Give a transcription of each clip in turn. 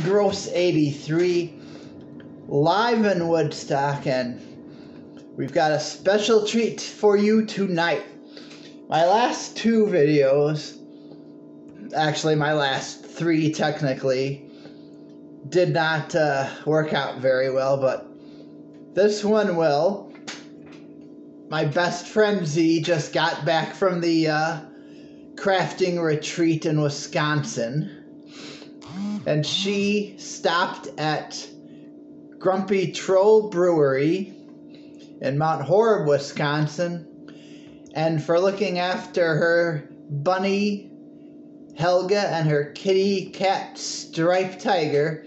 Gross 83 live in Woodstock, and we've got a special treat for you tonight. My last two videos, actually my last three technically, did not work out very well, but this one will. My best friend Z just got back from the crafting retreat in Wisconsin, and she stopped at Grumpy Troll Brewery in Mount Horeb, Wisconsin, and for looking after her bunny Helga and her kitty cat Striped Tiger,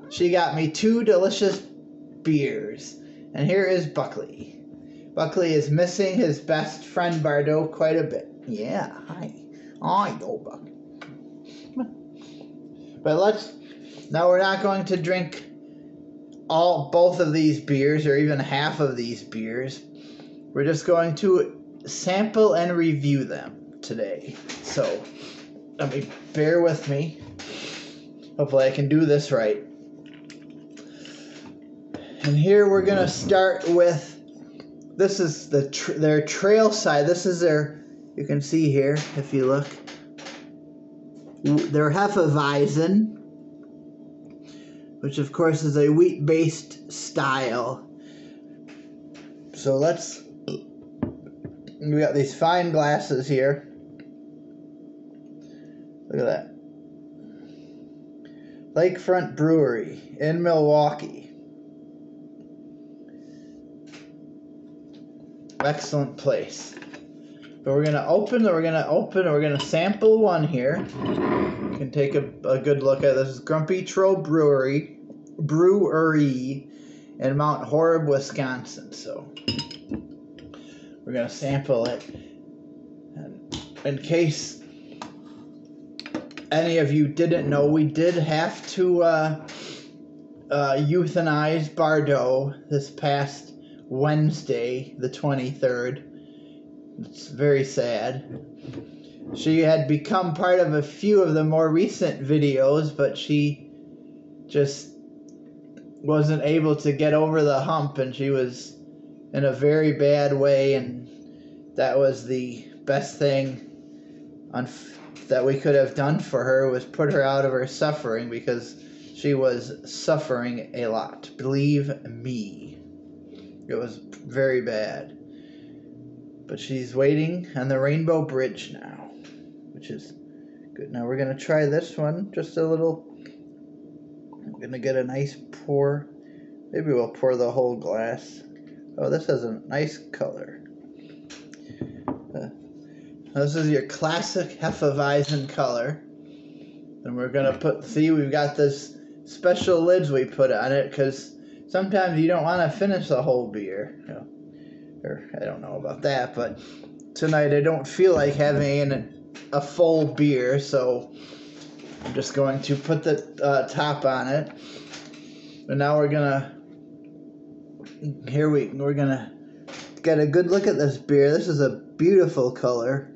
she got me two delicious beers. And here is Buckley. Buckley is missing his best friend Bardo quite a bit. Yeah, hi. I know, Buckley. But now we're not going to drink both of these beers or even half of these beers. We're just going to sample and review them today. So, bear with me. Hopefully I can do this right. And here we're going to start with, this is their trail side. This is their, you can see here if you look, their Hefeweizen, which of course is a wheat-based style. So we got these fine glasses here. Look at that. Lakefront Brewery in Milwaukee. Excellent place. But we're gonna sample one here. You can take a good look at this. This is Grumpy Troll Brewery in Mount Horeb, Wisconsin. So we're gonna sample it. And in case any of you didn't know, we did have to euthanize Bardo this past Wednesday, the 23rd. It's very sad. She had become part of a few of the more recent videos, but she just wasn't able to get over the hump, and she was in a very bad way, and that was the best thing that we could have done for her, was put her out of her suffering, because she was suffering a lot. Believe me. It was very bad. But she's waiting on the Rainbow Bridge now, which is good. Now we're going to try this one, just a little. I'm going to get a nice pour. Maybe we'll pour the whole glass. Oh, this has a nice color. This is your classic Hefeweizen color. And we're going to we've got this special lids we put on it, because sometimes you don't want to finish the whole beer. Or I don't know about that, but tonight I don't feel like having a full beer, so I'm just going to put the top on it. And now we're gonna get a good look at this beer. This is a beautiful color.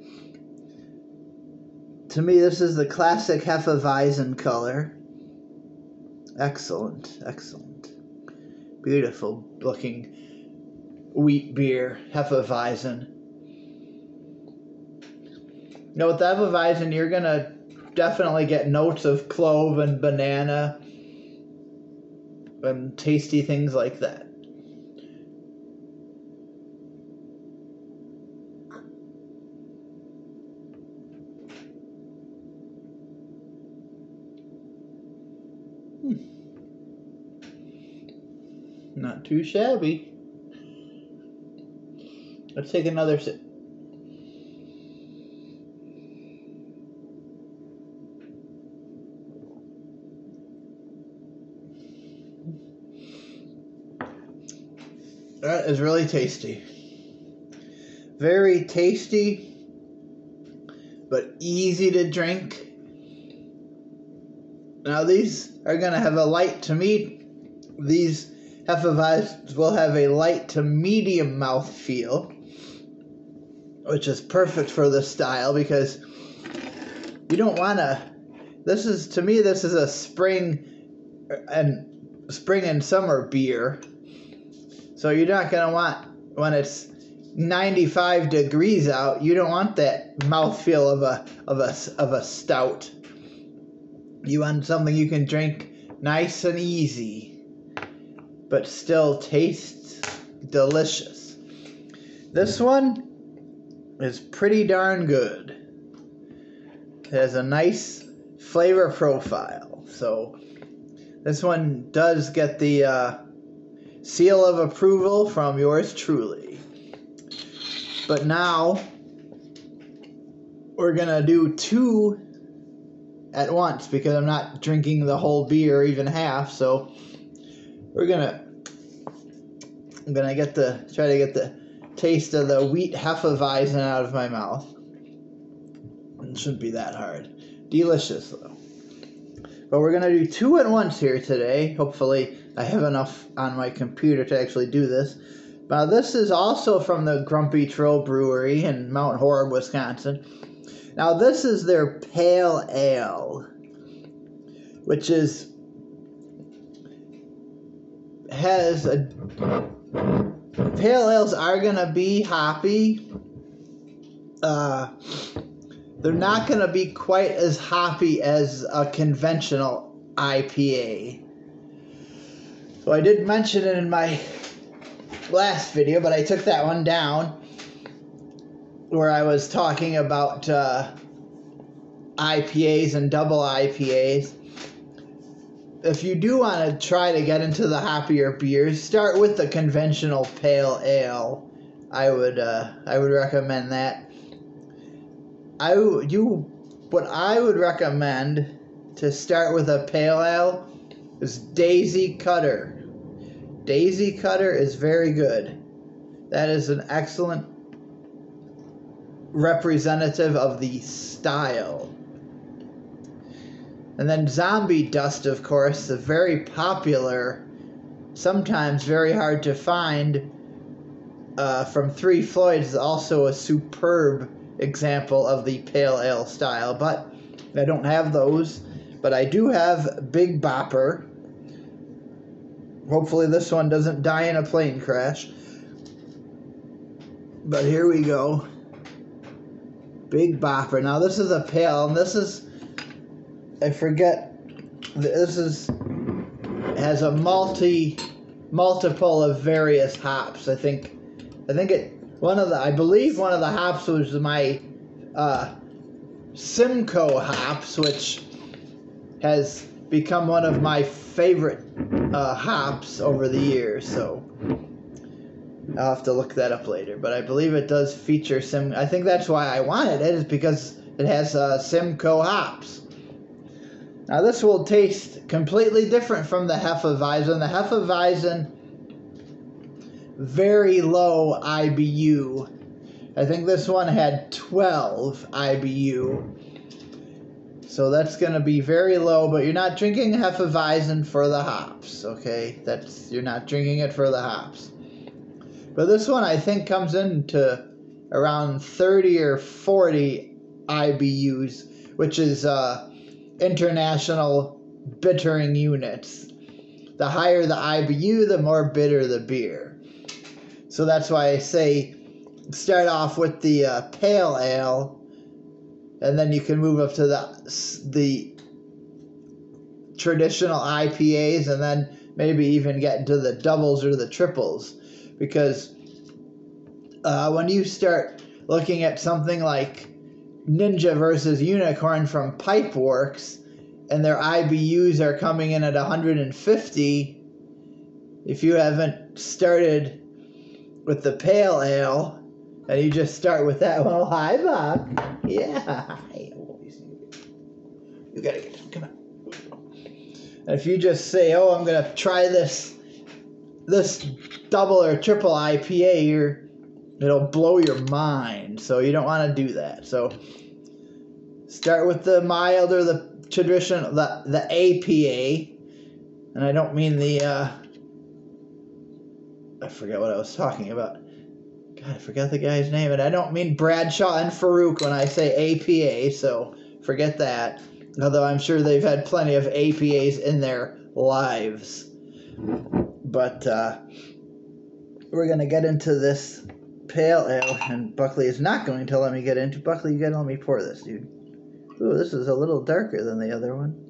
To me, this is the classic Hefeweizen color. Excellent, excellent, beautiful looking wheat beer, Hefeweizen. Now with the Hefeweizen, you're gonna definitely get notes of clove and banana and tasty things like that. Not too shabby. Let's take another sip. That is really tasty. Very tasty, but easy to drink. Now these are going to have a light to these Hefeweizens will have a light to medium mouthfeel, which is perfect for this style, because you don't want to, this is a spring and spring and summer beer. So you're not going to want, when it's 95 degrees out, you don't want that mouthfeel of a stout. You want something you can drink nice and easy, but still tastes delicious. This one is pretty darn good. It has a nice flavor profile. So this one does get the seal of approval from yours truly. But now we're gonna do 2 at once because I'm not drinking the whole beer, even half. So I'm gonna try to get the taste of the wheat Hefeweizen out of my mouth. It shouldn't be that hard. Delicious though. But we're gonna do 2 at once here today. Hopefully I have enough on my computer to actually do this. Now this is also from the Grumpy Troll Brewery in Mount Horeb, Wisconsin. Now this is their Pale Ale, which Pale Ales are gonna be hoppy. They're not gonna be quite as hoppy as a conventional IPA. So I did mention it in my last video, but I took that one down where I was talking about IPAs and double IPAs. If you do want to try to get into the hoppier beers, start with the conventional Pale Ale. I would recommend that. What I would recommend to start with a Pale Ale is Daisy Cutter. Daisy Cutter is very good. That is an excellent representative of the style. And then Zombie Dust, of course, the very popular, sometimes very hard to find, from Three Floyds, is also a superb example of the Pale Ale style. But I don't have those. But I do have Big Bopper. Hopefully this one doesn't die in a plane crash. But here we go. Big Bopper. Now this is a pale, and this is, I forget, this is, has a multiple of various hops. I believe one of the hops was my Simcoe hops, which has become one of my favorite hops over the years, so I'll have to look that up later. But I believe it does feature I think that's why I wanted it, is because it has Simcoe hops. Now this will taste completely different from the Hefeweizen. The Hefeweizen, very low IBU. I think this one had 12 IBU. So that's going to be very low, but you're not drinking Hefeweizen for the hops, okay? You're not drinking it for the hops. But this one I think comes into around 30 or 40 IBUs, which is international bittering units. The higher the IBU, the more bitter the beer. So that's why I say start off with the Pale Ale, and then you can move up to the traditional IPAs, and then maybe even get into the doubles or the triples. Because when you start looking at something like Ninja versus Unicorn from Pipeworks, and their IBUs are coming in at 150, if you haven't started with the Pale Ale, and you just start with that one. Oh, hi, Bob. Yeah. You gotta get some. Come on. And if you just say, oh, I'm gonna try this double or triple IPA, it'll blow your mind. So you don't want to do that. So start with the mild or the traditional, the APA. And I don't mean the I forget what I was talking about. God, I forgot the guy's name. And I don't mean Bradshaw and Farouk when I say APA, so forget that. Although I'm sure they've had plenty of APAs in their lives. But we're going to get into this pale ale, and Buckley is not going to let me get into. Buckley, you got to let me pour this, dude. Ooh, this is a little darker than the other one.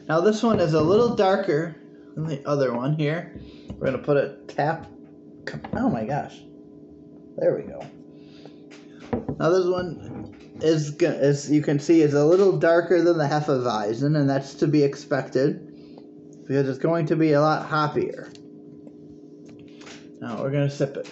Now this one is a little darker than the other one here. We're going to put a tap. Oh my gosh. There we go. Now this one is, as you can see, is a little darker than the Hefeweizen, and that's to be expected because it's going to be a lot hoppier. Now we're going to sip it.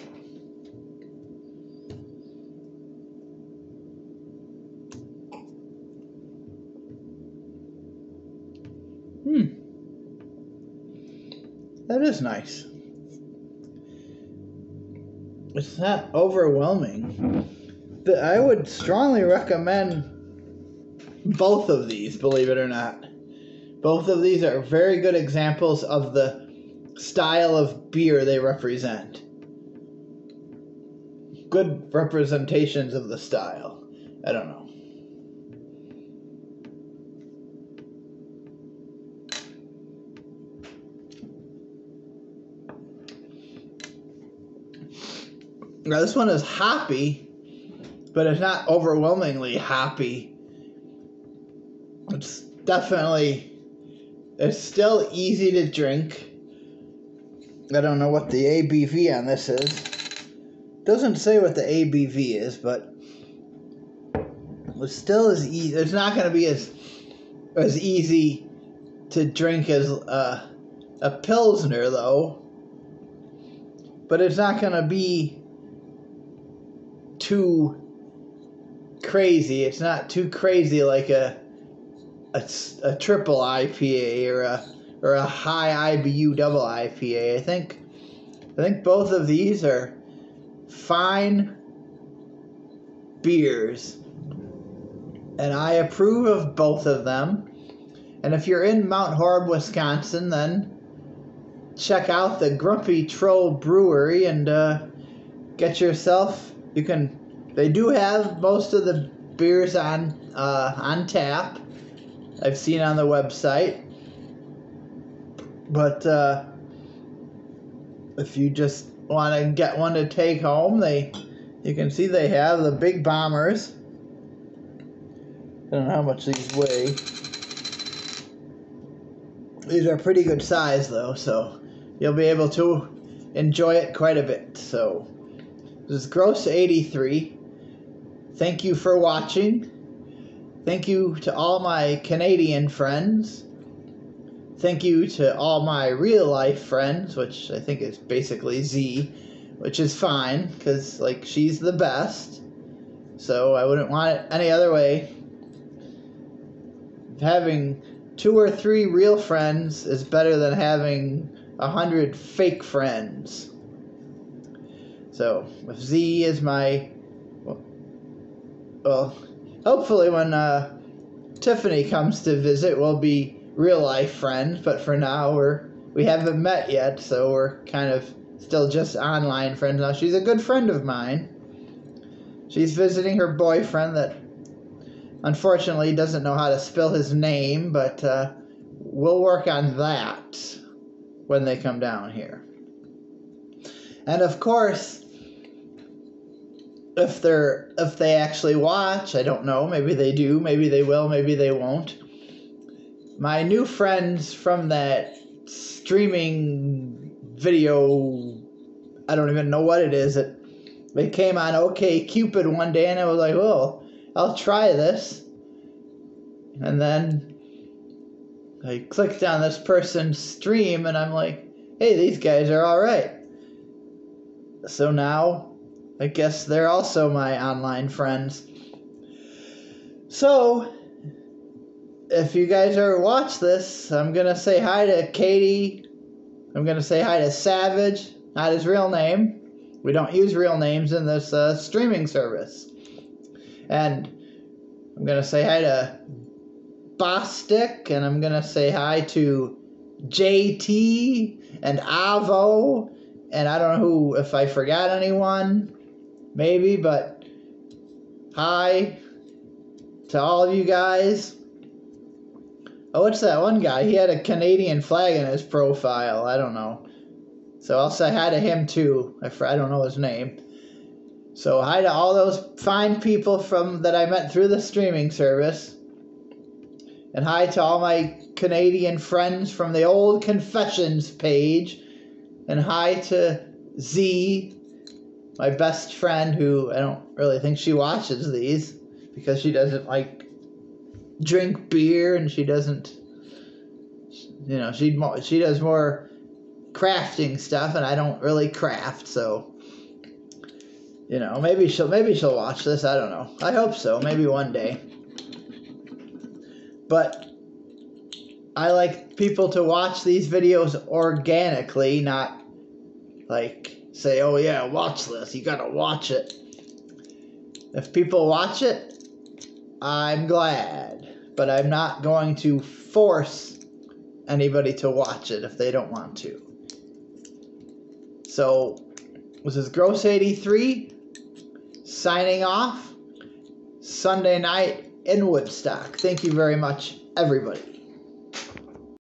That is nice. It's not overwhelming. But I would strongly recommend both of these, believe it or not. Both of these are very good examples of the style of beer they represent. Good representations of the style. I don't know. Now this one is hoppy, but it's not overwhelmingly hoppy. It's definitely, it's still easy to drink. I don't know what the ABV on this is. Doesn't say what the ABV is, but it still is easy. It's not going to be as easy to drink as a Pilsner, though. But it's not going to be too crazy. It's not too crazy like a triple IPA or a high IBU double IPA. I think both of these are fine beers, and I approve of both of them. And if you're in Mount Horeb, Wisconsin, then check out the Grumpy Troll Brewery and get yourself. They do have most of the beers on tap. I've seen on the website. But if you just want to get one to take home, you can see they have the big bombers. I don't know how much these weigh. These are pretty good size though, so you'll be able to enjoy it quite a bit. So this is Gross 83. Thank you for watching. Thank you to all my Canadian friends. Thank you to all my real life friends, which I think is basically Z, which is fine, because, like, she's the best. So I wouldn't want it any other way. Having 2 or 3 real friends is better than having 100 fake friends. So, if Z is my... Well, hopefully when Tiffany comes to visit, we'll be real-life friends, but for now, we haven't met yet, so we're kind of still just online friends now. She's a good friend of mine. She's visiting her boyfriend that, unfortunately, doesn't know how to spell his name, but we'll work on that when they come down here. And of course, if they actually watch, I don't know, maybe they do, maybe they will, maybe they won't. My new friends from that streaming video, I don't even know what it is, they came on OkCupid one day and I was like, well, I'll try this. And then I clicked on this person's stream and I'm like, hey, these guys are alright. So now, I guess they're also my online friends. So, if you guys ever watch this, I'm going to say hi to Katie. I'm going to say hi to Savage, not his real name. We don't use real names in this streaming service. And I'm going to say hi to Bostic, and I'm going to say hi to JT and Avo, and I don't know if I forgot anyone. Maybe, but hi to all of you guys. Oh, what's that one guy? He had a Canadian flag in his profile. I don't know. So I'll say hi to him too. I don't know his name. So hi to all those fine people that I met through the streaming service. And hi to all my Canadian friends from the old Confessions page. And hi to Z, my best friend, who I don't really think she watches these because she doesn't like drink beer, and she doesn't, you know, she does more crafting stuff, and I don't really craft, so, you know, maybe she'll watch this. I don't know. I hope so. Maybe one day. But I like people to watch these videos organically, not like say, oh yeah, watch this, you gotta watch it. If people watch it, I'm glad, but I'm not going to force anybody to watch it if they don't want to. So this is Gross83 signing off. Sunday night in Woodstock. Thank you very much, everybody.